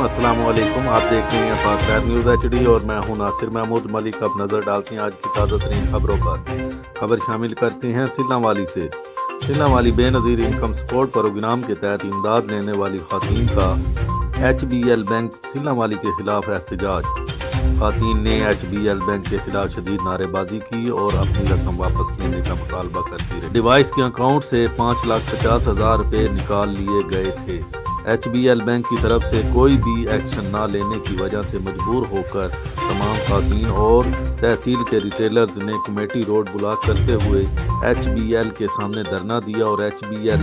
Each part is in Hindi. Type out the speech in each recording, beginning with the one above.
अस्सलाम वालेकुम। आप देख रहे हैं पाकिस्तान न्यूज़ HD और मैं हूं नासिर महमूद मलिक। अब नज़र डालते हैं आज की ताज़ा तरीन खबरों पर। खबर शामिल करते हैं सिल्लांवाली से। सिल्लांवाली बेनज़ीर इनकम सपोर्ट प्रोग्राम के तहत इमदाद लेने वाली खातून का HBL बैंक सिल्लांवाली के खिलाफ एहतजाज। खातून ने HBL बैंक के खिलाफ शदीद नारेबाजी की और अपनी रकम वापस लेने का मुतालबा करती रही। डिवाइस के अकाउंट से 5,50,000 रुपये निकाल लिए गए थे। HBL बैंक की तरफ से कोई भी एक्शन ना लेने की वजह से मजबूर होकर तमाम खातून और तहसील के रिटेलर्स ने कमेटी रोड ब्लॉक करते हुए HBL के सामने धरना दिया और HBL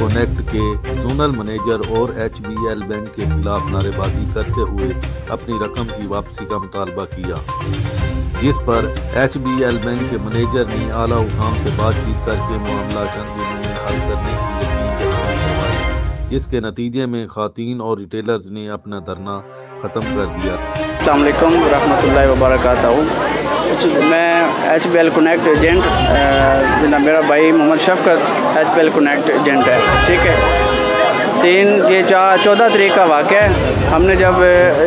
कनेक्ट के जोनल मैनेजर और HBL बैंक के खिलाफ नारेबाजी करते हुए अपनी रकम की वापसी का मुतालबा किया, जिस पर HBL बैंक के मैनेजर ने आला हुकाम से बातचीत करके मामला चंद दिनों में हल करने की यकीन दहानी करवाई, जिसके नतीजे में खातून और रिटेलर्स ने अपना धरना ख़त्म कर दिया। अस्सलाम वालेकुम रहमतुल्लाहि व बरकातहू। मैं HBL कनेक्ट एजेंट, मेरा भाई मोहम्मद शफकत HBL कनेक्ट एजेंट है। ठीक है, 14 तारीख का वाक़या है। हमने जब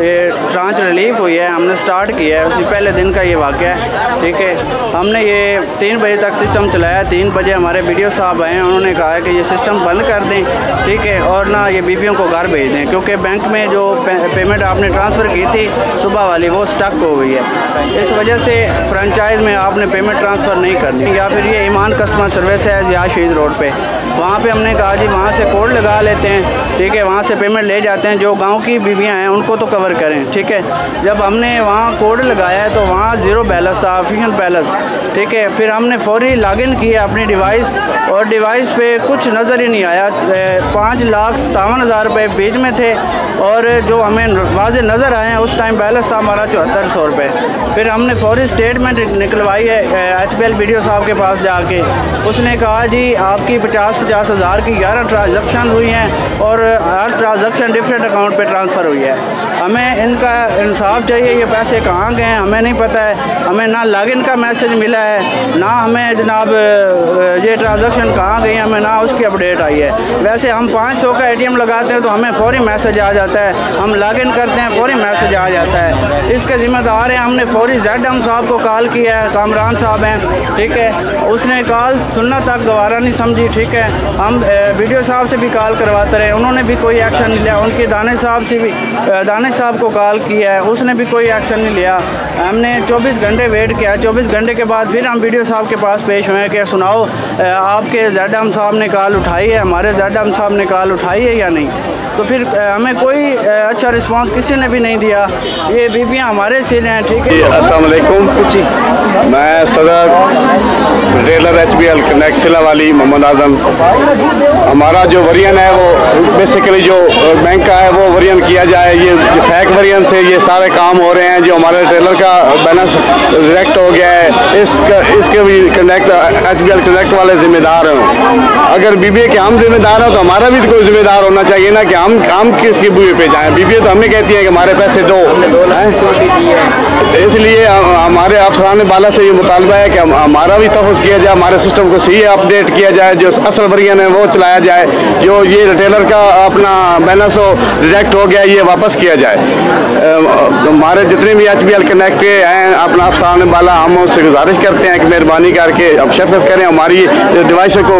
ये ट्रांच रिलीफ हुई है, हमने स्टार्ट किया है, उससे पहले दिन का ये वाक़या है। ठीक है, हमने ये 3 बजे तक सिस्टम चलाया। 3 बजे हमारे BDO साहब आए, उन्होंने कहा है कि ये सिस्टम बंद कर दें, ठीक है, और ना ये बीपीओ को घर भेज दें, क्योंकि बैंक में जो पेमेंट आपने ट्रांसफ़र की थी सुबह वाली, वो स्टक हो गई है। इस वजह से फ्रेंचाइज में आपने पेमेंट ट्रांसफ़र नहीं करनी। या फिर ये ईमान कस्टमर सर्विस है या शहीद रोड पर, वहाँ पर हमने कहा जी वहाँ से कोड लगा लेते हैं, ठीक है, वहाँ से पेमेंट ले जाते हैं। जो गांव की बीवियाँ हैं उनको तो कवर करें। ठीक है, जब हमने वहाँ कोड लगाया है तो वहाँ 0 बैलेंस था, ऑफिशियल बैलेंस। ठीक है, फिर हमने फौरी लॉगिन किया अपनी डिवाइस, और डिवाइस पे कुछ नज़र ही नहीं आया। 5,57,000 रुपये बीच में थे, और जो हमें वाज़े नज़र आए हैं उस टाइम बैलेंस था हमारा 7400 रुपये। फिर हमने फौरी स्टेटमेंट निकलवाई है HBL BDO साहब के पास जाके। उसने कहा जी आपकी 50,000 की 11 ट्रांजेक्शन हुई हैं और हर ट्रांजेक्शन डिफरेंट अकाउंट पे ट्रांसफ़र हुई है। हमें इनका इंसाफ चाहिए, ये पैसे कहाँ गए हैं हमें नहीं पता है। हमें ना लॉगिन का मैसेज मिला है, ना हमें जनाब ये ट्रांजेक्शन कहाँ गई हमें ना उसकी अपडेट आई है। वैसे हम 500 का ATM लगाते हैं तो हमें फौरी मैसेज आ जाता है, हम लॉगिन करते हैं फौरी मैसेज आ जाता है। इसके ज़िम्मेदार हैं, हमने फौरी ZM साहब को कॉल किया है, कामरान साहब हैं, ठीक है, उसने कॉल सुनना तक गवारा नहीं समझी। ठीक है, हम BDO साहब से भी कॉल करवाते रहे, उन्होंने भी कोई एक्शन नहीं लिया। उनके दानिश साहब को कॉल किया है, उसने भी कोई एक्शन नहीं लिया। हमने 24 घंटे वेट किया। 24 घंटे के बाद फिर हम BDO साहब के पास पेश हुए कि सुनाओ आपके ZM साहब ने कॉल उठाई है, हमारे ZM साहब ने कॉल उठाई है या नहीं। तो फिर हमें कोई अच्छा रिस्पांस किसी ने भी नहीं दिया। ये बीबियाँ हमारे सिर हैं। ठीक है, अस्सलाम वालेकुम। मैं सदर retailer HBL connect सिल्लांवाली Mohammad Azam. हमारा जो वरियन है वो बेसिकली जो बैंक का है वो वरियन किया जाए। ये फैक वरियन से ये सारे काम हो रहे हैं। जो हमारे रिटेलर का बैलेंस रिजेक्ट हो गया है, इसके भी कनेक्ट HBL कनेक्ट वाले जिम्मेदार हैं। अगर BBA के हम जिम्मेदार हैं तो हमारा भी तो कोई जिम्मेदार होना चाहिए ना, कि हम किसकी बुए पे जाएं। BBA तो हमें कहती है कि हमारे पैसे दो, इसलिए हमारे अफसरान बाला से ये मुतालबा है कि हमारा भी तहफ़्फ़ुज़ किया जाए, हमारे सिस्टम को सही अपडेट किया जाए, जो असल वरियन है वो चलाया जाए। जो ये रिटेलर का अपना बैलेंस हो रिजेक्ट हो गया, ये वापस किया जाए। हमारे जितने भी HBL कनेक्ट के हैं अपना अफसरान बाला, हम उससे गुजारिश करते हैं कि मेहरबानी करके अब शफकत करें, हमारी डिवाइस को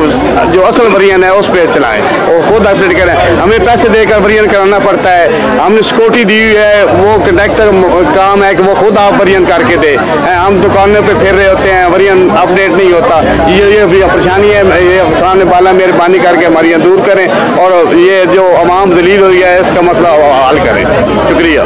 जो असल वरियन है उस पर चलाएँ और खुद अपडेट करें। हमें पैसे देकर वरियन कराना पड़ता है। हमने सिक्योरिटी दी हुई है, वो कनेक्टर काम है कि वो खुद आप वरियन करके दे। हम दुकानों पे फिर रहे होते हैं, वरियन अपडेट नहीं होता। ये भी परेशानी है। ये अफसरान बाला मेहरबानी करके हमारी दूर करें और ये जो आवाम दलील हुई है इसका मसला हल करें। शुक्रिया।